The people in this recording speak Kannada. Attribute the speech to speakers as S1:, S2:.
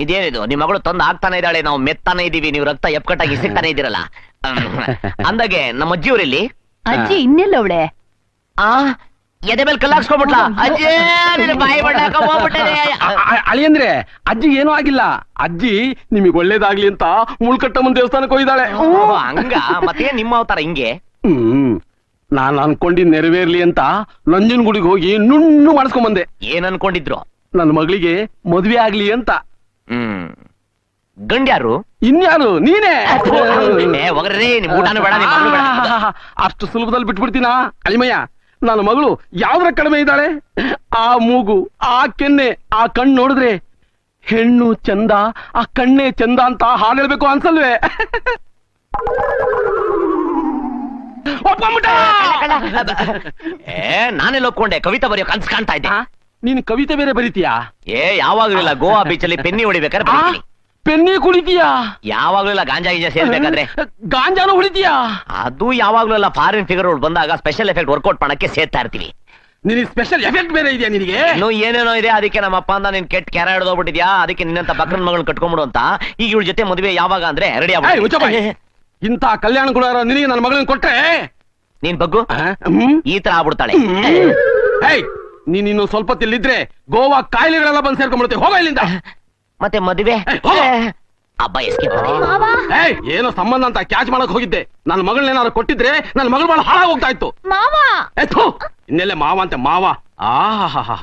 S1: ಇದೇನಿದು ನಿಮ್ ಮಗಳು ತಂದು ಆಗ್ತಾನೆ ಇದ್ದಾಳೆ, ನಾವು ಮೆತ್ತಾನೆ ಇದೀವಿ, ನೀವು ರಕ್ತ ಎಪ್ಕಟ್ಟಾಗಿ ಸಿಗ್ತಾನೆ ಇದ್ದೀರಲ್ಲ. ಅಂದಾಗೆ ನಮ್ಮ ಅಜ್ಜಿಯವರಲ್ಲಿ
S2: ಅಜ್ಜಿ ಇನ್ನೆಲ್ಲ ಅವಳೆ?
S1: ಎದೆ ಮೇಲೆ ಕಲ್ಲಾಕ್ಸ್ಕೊಂಡ್ಬಿಟ್ಲ. ಅಜ್ಜಿ ಬಾಯಿ
S3: ಅಳಿಯಂದ್ರೆ ಅಜ್ಜಿ ಏನೂ ಆಗಿಲ್ಲ. ಅಜ್ಜಿ ನಿಮಗೆ ಒಳ್ಳೇದಾಗ್ಲಿ ಅಂತ ಮುಳ್ಕಟ್ಟಮ್ಮನ ದೇವಸ್ಥಾನಕ್ಕೆ ಹೋಗಿದ್ದಾಳೆ.
S1: ಹಂಗ ಮತ್ತೆ ನಿಮ್ಮ ಅವತಾರ ಹಿಂಗೆ.
S3: ನಾನು ಅನ್ಕೊಂಡಿದ್ ನೆರವೇರ್ಲಿ ಅಂತ ನಂಜನಗೂಡಿಗೆ ಹೋಗಿ ನುಣ್ಣು ಮಾಡಿಸ್ಕೊಂಡ್ ಬಂದೆ.
S1: ಏನ್ ಅನ್ಕೊಂಡಿದ್ರು?
S3: ನನ್ನ ಮಗಳಿಗೆ ಮದ್ವೆ ಆಗ್ಲಿ ಅಂತ.
S1: ಗಂಡ್ಯಾರು?
S3: ಇನ್ಯಾರು? ನೀನೇ.
S1: ಹೋಗ್ರಿ, ನಿಮ್ ಊಟನೂ ಬೇಡ, ನಿಮ್ ಮಗಳು ಬೇಡ.
S3: ಅಷ್ಟು ಸುಲಭದಲ್ಲಿ ಬಿಟ್ಬಿಡ್ತೀನಾ ಅಳಿಮಯ್ಯ? ನನ್ನ ಮಗಳು ಯಾವ್ದ್ರ ಕಡಿಮೆ ಇದ್ದಾಳೆ? ಆ ಮೂಗು, ಆ ಕೆನ್ನೆ, ಆ ಕಣ್ಣು ನೋಡಿದ್ರೆ ಹೆಣ್ಣು ಚಂದ, ಆ ಕಣ್ಣೆ ಚಂದ ಅಂತ ಹಾಡು ಹೇಳ್ಬೇಕು ಅನ್ಸಲ್ವೇ?
S1: ನಾನೆಲ್ಲ ಒಪ್ಕೊಂಡೆ, ಕವಿತಾ ಬರೆಯೋ ಕನ್ಸ್ ಕಾಣ್ತಾ ಇದ್ದೆ.
S3: ನೀನ್ ಕವಿತೆ ಬೇರೆ ಬರೀತೀಯಾ?
S1: ಯಾವಾಗ್ಲೂ ಇಲ್ಲ, ಗೋವಾ ಬೀಚ್ ಅಲ್ಲಿ ಪೆನ್ನಿ ಹೊಡಿಬೇಕಾದ್ರೆ ಬರೀತೀನಿ.
S3: ಪೆನ್ನಿ ಕುಡಿತೀಯಾ?
S1: ಯಾವಾಗ್ಲೂ ಇಲ್ಲ, ಗಾಂಜಾ ಗೀಜಾ ಸೇರ್ಬೇಕಾದ್ರೆ.
S3: ಗಾಂಜಾನು ಹೊಡಿತೀಯಾ?
S1: ಅದು ಯಾವಾಗ್ಲೂ ಇಲ್ಲ, ಫಾರಿನ್ ಫಿಗರ್ ಬಂದಾಗ ಸ್ಪೆಷಲ್ ಎಫೆಕ್ಟ್ ವರ್ಕೌಟ್ ಮಾಡಕ್ಕೆ ಸೇರ್ತಾ ಇರ್ತೀವಿ.
S3: ನಿನಗೆ ಸ್ಪೆಷಲ್ ಎಫೆಕ್ಟ್ ಬೇರೆ ಇದೆಯಾ ನಿನಗೆ?
S1: ಇನ್ನು ಏನೇನೋ ಇದೆ, ಅದಕ್ಕೆ ನಮ್ಮ ಅಪ್ಪ ಅಂದ ನೀನ್ ಕೆಟ್ಟ ಕೆರ ಹಿಡ್ದೋಗ್ಬಿಟ್ಟಿದ್ಯಾ, ಅದಕ್ಕೆ ನಿನ್ನಂತ ಬಕ್ರನ್ ಮಗಳನ್ನ ಕಟ್ಕೊಂಡ್ಬಿಡು ಅಂತ. ಈಗ ಇವಳ ಜೊತೆ ಮದುವೆ ಯಾವಾಗ ಅಂದ್ರೆ ರೆಡಿ ಆಗ.
S3: ಇಂತ ಕಲ್ಯಾಣ ಕೂಡ ನಿನಗೆ ನನ್ನ ಮಗಳನ್ನ ಕೊಟ್ರೆ
S1: ನೀನ್ ಬಗ್ಗು ಈ ತರ ಆಗ್ಬಿಡ್ತಾಳೆ.
S3: ನೀನ್ ಇನ್ನು ಸ್ವಲ್ಪ ತಿಲ್ಲಿದ್ರೆ ಗೋವಾ ಕಾಯಿಲೆಗಳೆಲ್ಲ ಬಂದ್ ಸೇರ್ಕೊಂಡ್ಬಿಡುತ್ತೆ. ಹೋಗ ಇಲ್ಲಿಂದ.
S1: ಮತ್ತೆ ಮದುವೆ ಹಬ್ಬ
S3: ಏನೋ ಸಂಬಂಧ ಅಂತ ಕ್ಯಾಚ್ ಮಾಡಕ್ ಹೋಗಿದ್ದೆ. ನನ್ನ ಮಗಳನ್ನೇನಾದ್ರು ಕೊಟ್ಟಿದ್ರೆ ನನ್ನ ಮಗಳು ಬಹಳ ಹಾಳಾಗೋಗ್ತಾ ಇತ್ತು.
S2: ಮಾವ
S3: ಇನ್ನೆಲ್ಲ ಮಾವ ಅಂತ ಮಾವ. ಆಹಾ